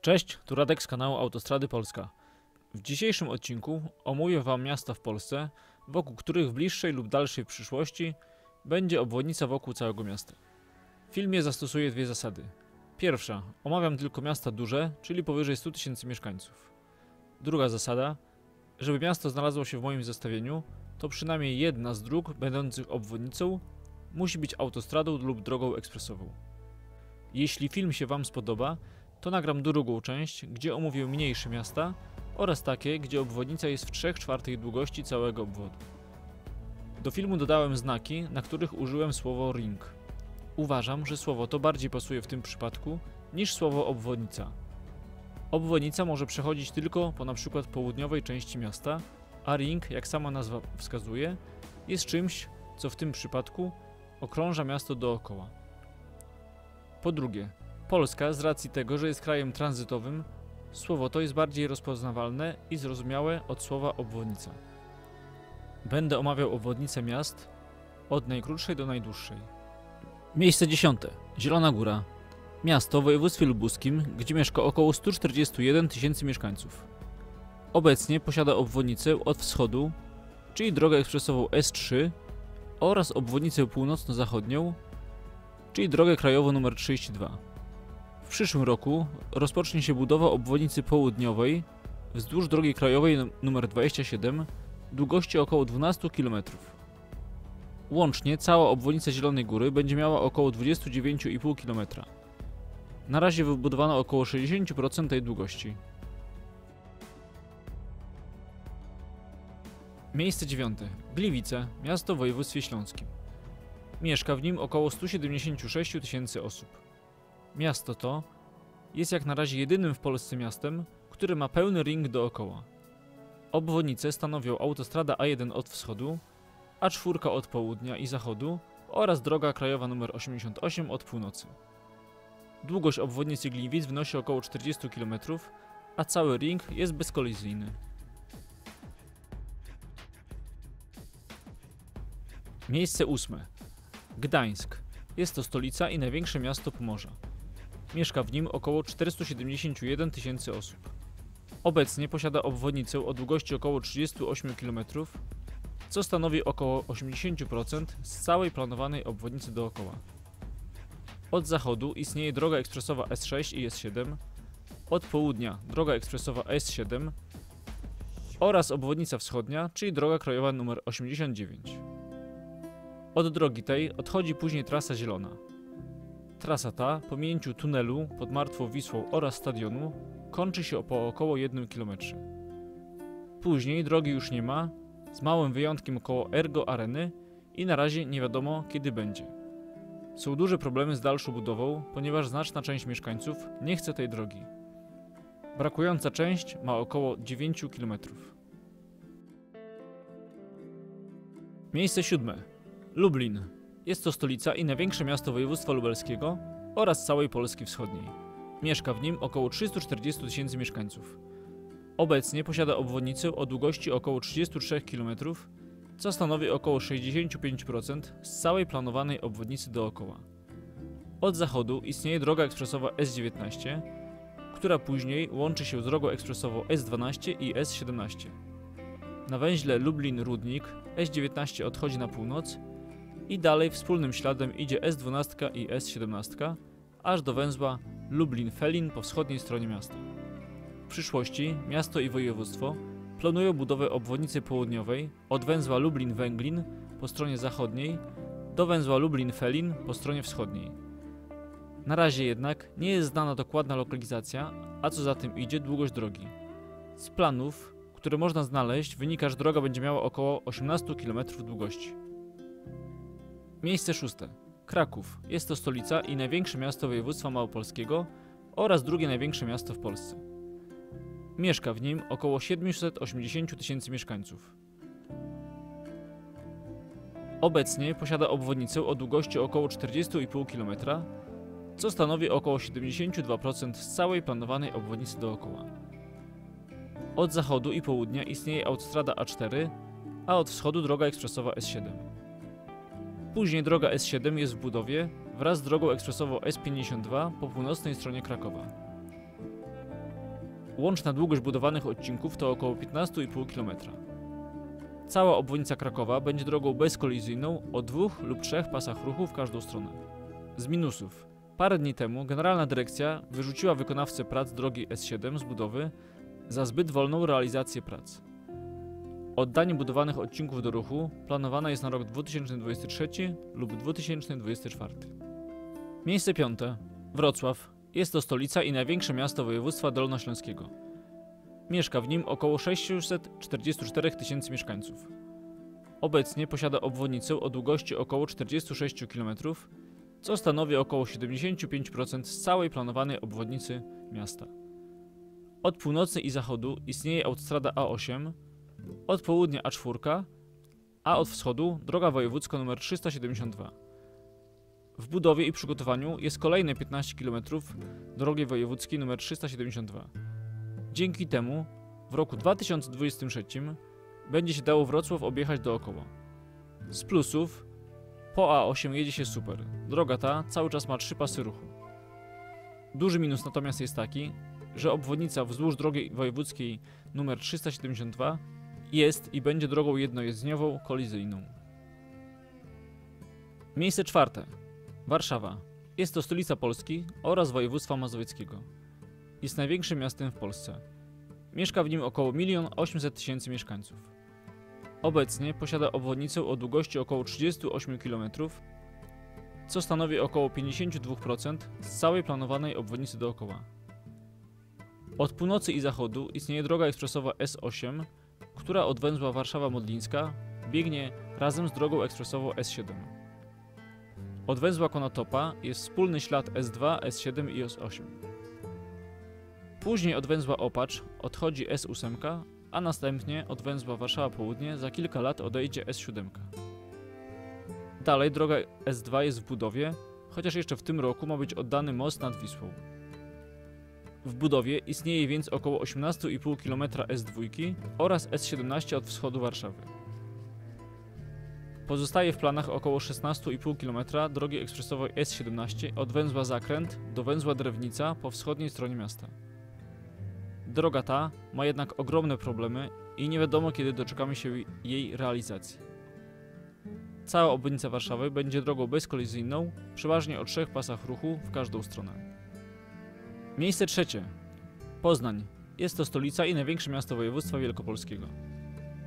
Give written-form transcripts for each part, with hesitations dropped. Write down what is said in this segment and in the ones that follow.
Cześć, tu Radek z kanału Autostrady Polska. W dzisiejszym odcinku omówię Wam miasta w Polsce, wokół których w bliższej lub dalszej przyszłości będzie obwodnica wokół całego miasta. W filmie zastosuję dwie zasady. Pierwsza, omawiam tylko miasta duże, czyli powyżej 100 000 mieszkańców. Druga zasada, żeby miasto znalazło się w moim zestawieniu, to przynajmniej jedna z dróg będących obwodnicą musi być autostradą lub drogą ekspresową. Jeśli film się Wam spodoba, to nagram drugą część, gdzie omówię mniejsze miasta oraz takie, gdzie obwodnica jest w 3/4 długości całego obwodu. Do filmu dodałem znaki, na których użyłem słowo ring. Uważam, że słowo to bardziej pasuje w tym przypadku niż słowo obwodnica. Obwodnica może przechodzić tylko po np. południowej części miasta, a ring, jak sama nazwa wskazuje, jest czymś, co w tym przypadku okrąża miasto dookoła. Po drugie, Polska, z racji tego, że jest krajem tranzytowym, słowo to jest bardziej rozpoznawalne i zrozumiałe od słowa obwodnica. Będę omawiał obwodnice miast od najkrótszej do najdłuższej. Miejsce 10. Zielona Góra. Miasto w województwie lubuskim, gdzie mieszka około 141 000 mieszkańców. Obecnie posiada obwodnicę od wschodu, czyli drogę ekspresową S3 oraz obwodnicę północno-zachodnią, czyli drogę krajową nr 32. W przyszłym roku rozpocznie się budowa obwodnicy południowej wzdłuż drogi krajowej nr 27 długości około 12 km. Łącznie cała obwodnica Zielonej Góry będzie miała około 29,5 km. Na razie wybudowano około 60% tej długości. Miejsce 9. Gliwice, miasto w województwie śląskim. Mieszka w nim około 176 000 osób. Miasto to jest jak na razie jedynym w Polsce miastem, które ma pełny ring dookoła. Obwodnicę stanowią autostrada A1 od wschodu, A4 od południa i zachodu oraz droga krajowa nr 88 od północy. Długość obwodnicy Gliwic wynosi około 40 km, a cały ring jest bezkolizyjny. Miejsce 8. Gdańsk. Jest to stolica i największe miasto Pomorza. Mieszka w nim około 471 000 osób. Obecnie posiada obwodnicę o długości około 38 km, co stanowi około 80% z całej planowanej obwodnicy dookoła. Od zachodu istnieje droga ekspresowa S6 i S7, od południa droga ekspresowa S7 oraz obwodnica wschodnia, czyli droga krajowa nr 89. Od drogi tej odchodzi później trasa zielona. Trasa ta, po minięciu tunelu pod Martwą Wisłą oraz stadionu, kończy się po około 1 km. Później drogi już nie ma, z małym wyjątkiem koło Ergo Areny i na razie nie wiadomo kiedy będzie. Są duże problemy z dalszą budową, ponieważ znaczna część mieszkańców nie chce tej drogi. Brakująca część ma około 9 km. Miejsce 7. Lublin. Jest to stolica i największe miasto województwa lubelskiego oraz całej Polski wschodniej. Mieszka w nim około 340 000 mieszkańców. Obecnie posiada obwodnicę o długości około 33 km, co stanowi około 65% z całej planowanej obwodnicy dookoła. Od zachodu istnieje droga ekspresowa S19, która później łączy się z drogą ekspresową S12 i S17. Na węźle Lublin-Rudnik S19 odchodzi na północ i dalej wspólnym śladem idzie S12 i S17, aż do węzła Lublin-Felin po wschodniej stronie miasta. W przyszłości miasto i województwo planują budowę obwodnicy południowej od węzła Lublin-Węglin po stronie zachodniej do węzła Lublin-Felin po stronie wschodniej. Na razie jednak nie jest znana dokładna lokalizacja, a co za tym idzie długość drogi. Z planów, które można znaleźć, wynika, że droga będzie miała około 18 km długości. Miejsce 6. Kraków. Jest to stolica i największe miasto województwa małopolskiego oraz drugie największe miasto w Polsce. Mieszka w nim około 780 000 mieszkańców. Obecnie posiada obwodnicę o długości około 40,5 km, co stanowi około 72% z całej planowanej obwodnicy dookoła. Od zachodu i południa istnieje autostrada A4, a od wschodu droga ekspresowa S7. Później droga S7 jest w budowie wraz z drogą ekspresową S52 po północnej stronie Krakowa. Łączna długość budowanych odcinków to około 15,5 km. Cała obwodnica Krakowa będzie drogą bezkolizyjną o 2 lub 3 pasach ruchu w każdą stronę. Z minusów. Parę dni temu Generalna Dyrekcja wyrzuciła wykonawcę prac drogi S7 z budowy za zbyt wolną realizację prac. Oddanie budowanych odcinków do ruchu planowane jest na rok 2023 lub 2024. Miejsce 5. Wrocław. Jest to stolica i największe miasto województwa dolnośląskiego. Mieszka w nim około 644 000 mieszkańców. Obecnie posiada obwodnicę o długości około 46 km, co stanowi około 75% z całej planowanej obwodnicy miasta. Od północy i zachodu istnieje autostrada A8, od południa A4, a od wschodu droga wojewódzka nr 372. W budowie i przygotowaniu jest kolejne 15 km drogi wojewódzkiej nr 372. Dzięki temu w roku 2023 będzie się dało Wrocław objechać dookoła. Z plusów po A8 jedzie się super. Droga ta cały czas ma 3 pasy ruchu. Duży minus natomiast jest taki, że obwodnica wzdłuż drogi wojewódzkiej nr 372 jest i będzie drogą jednojezdniową kolizyjną. Miejsce 4. Warszawa. Jest to stolica Polski oraz województwa mazowieckiego. Jest największym miastem w Polsce. Mieszka w nim około 1 800 000 mieszkańców. Obecnie posiada obwodnicę o długości około 38 km, co stanowi około 52% z całej planowanej obwodnicy dookoła. Od północy i zachodu istnieje droga ekspresowa S8, która od węzła Warszawa-Modlińska biegnie razem z drogą ekspresową S7. Od węzła Konotopa jest wspólny ślad S2, S7 i S8. Później od węzła Opacz odchodzi S8, a następnie od węzła Warszawa Południe za kilka lat odejdzie S7. Dalej droga S2 jest w budowie, chociaż jeszcze w tym roku ma być oddany most nad Wisłą. W budowie istnieje więc około 18,5 km S2 oraz S17 od wschodu Warszawy. Pozostaje w planach około 16,5 km drogi ekspresowej S17 od węzła Zakręt do węzła Drewnica po wschodniej stronie miasta. Droga ta ma jednak ogromne problemy i nie wiadomo, kiedy doczekamy się jej realizacji. Cała obwodnica Warszawy będzie drogą bezkolizyjną, przeważnie o 3 pasach ruchu w każdą stronę. Miejsce 3. Poznań. Jest to stolica i największe miasto województwa wielkopolskiego.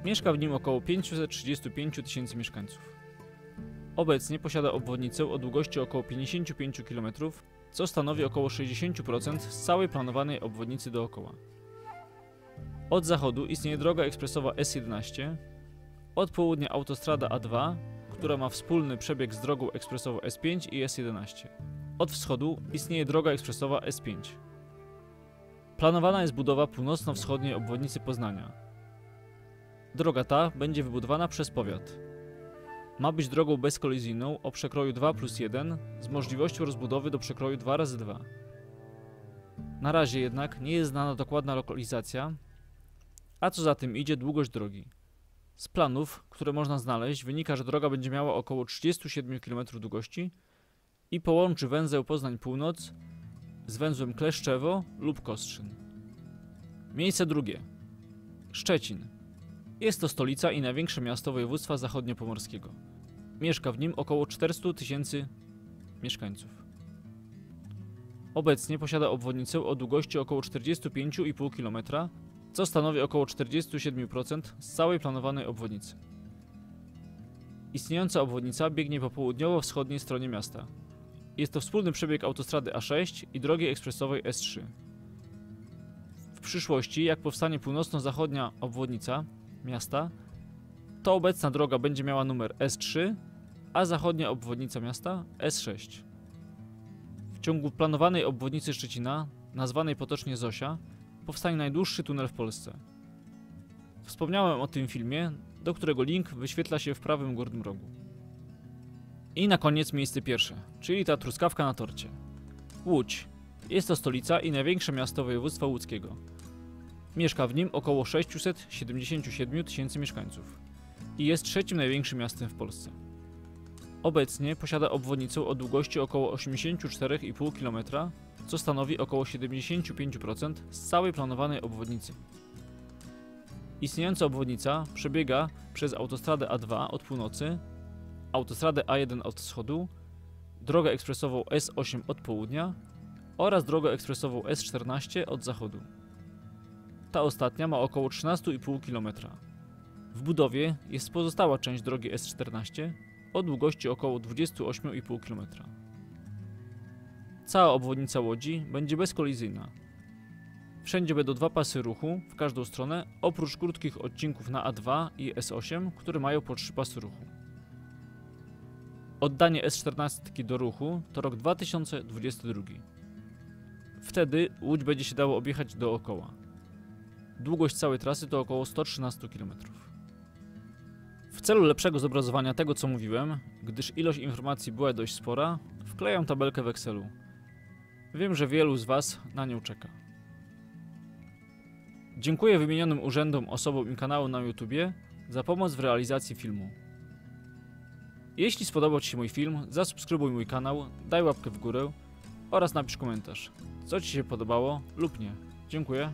Mieszka w nim około 535 000 mieszkańców. Obecnie posiada obwodnicę o długości około 55 km, co stanowi około 60% z całej planowanej obwodnicy dookoła. Od zachodu istnieje droga ekspresowa S11, od południa autostrada A2, która ma wspólny przebieg z drogą ekspresową S5 i S11. Od wschodu istnieje droga ekspresowa S5. Planowana jest budowa północno-wschodniej obwodnicy Poznania. Droga ta będzie wybudowana przez powiat. Ma być drogą bezkolizyjną o przekroju 2+1 z możliwością rozbudowy do przekroju 2x2. Na razie jednak nie jest znana dokładna lokalizacja, a co za tym idzie długość drogi. Z planów, które można znaleźć, wynika, że droga będzie miała około 37 km długości i połączy węzeł Poznań Północ z węzłem Kleszczewo lub Kostrzyn. Miejsce 2. Szczecin. Jest to stolica i największe miasto województwa zachodniopomorskiego. Mieszka w nim około 400 000 mieszkańców. Obecnie posiada obwodnicę o długości około 45,5 km, co stanowi około 47% z całej planowanej obwodnicy. Istniejąca obwodnica biegnie po południowo-wschodniej stronie miasta. Jest to wspólny przebieg autostrady A6 i drogi ekspresowej S3. W przyszłości, jak powstanie północno-zachodnia obwodnica miasta, to obecna droga będzie miała numer S3, a zachodnia obwodnica miasta S6. W ciągu planowanej obwodnicy Szczecina, nazwanej potocznie Zosia, powstanie najdłuższy tunel w Polsce. Wspomniałem o tym filmie, do którego link wyświetla się w prawym górnym rogu. I na koniec miejsce 1, czyli ta truskawka na torcie. Łódź. Jest to stolica i największe miasto województwa łódzkiego. Mieszka w nim około 677 000 mieszkańców i jest trzecim największym miastem w Polsce. Obecnie posiada obwodnicę o długości około 84,5 km, co stanowi około 75% z całej planowanej obwodnicy. Istniejąca obwodnica przebiega przez autostradę A2 od północy, autostradę A1 od wschodu, drogę ekspresową S8 od południa oraz drogę ekspresową S14 od zachodu. Ta ostatnia ma około 13,5 km. W budowie jest pozostała część drogi S14 o długości około 28,5 km. Cała obwodnica Łodzi będzie bezkolizyjna. Wszędzie będą dwa pasy ruchu w każdą stronę, oprócz krótkich odcinków na A2 i S8, które mają po 3 pasy ruchu. Oddanie S14 do ruchu to rok 2022. Wtedy Łódź będzie się dało objechać dookoła. Długość całej trasy to około 113 km. W celu lepszego zobrazowania tego, co mówiłem, gdyż ilość informacji była dość spora, wklejam tabelkę w Excelu. Wiem, że wielu z Was na nią czeka. Dziękuję wymienionym urzędom, osobom i kanałom na YouTubie za pomoc w realizacji filmu. Jeśli spodobał Ci się mój film, zasubskrybuj mój kanał, daj łapkę w górę oraz napisz komentarz, co Ci się podobało lub nie. Dziękuję.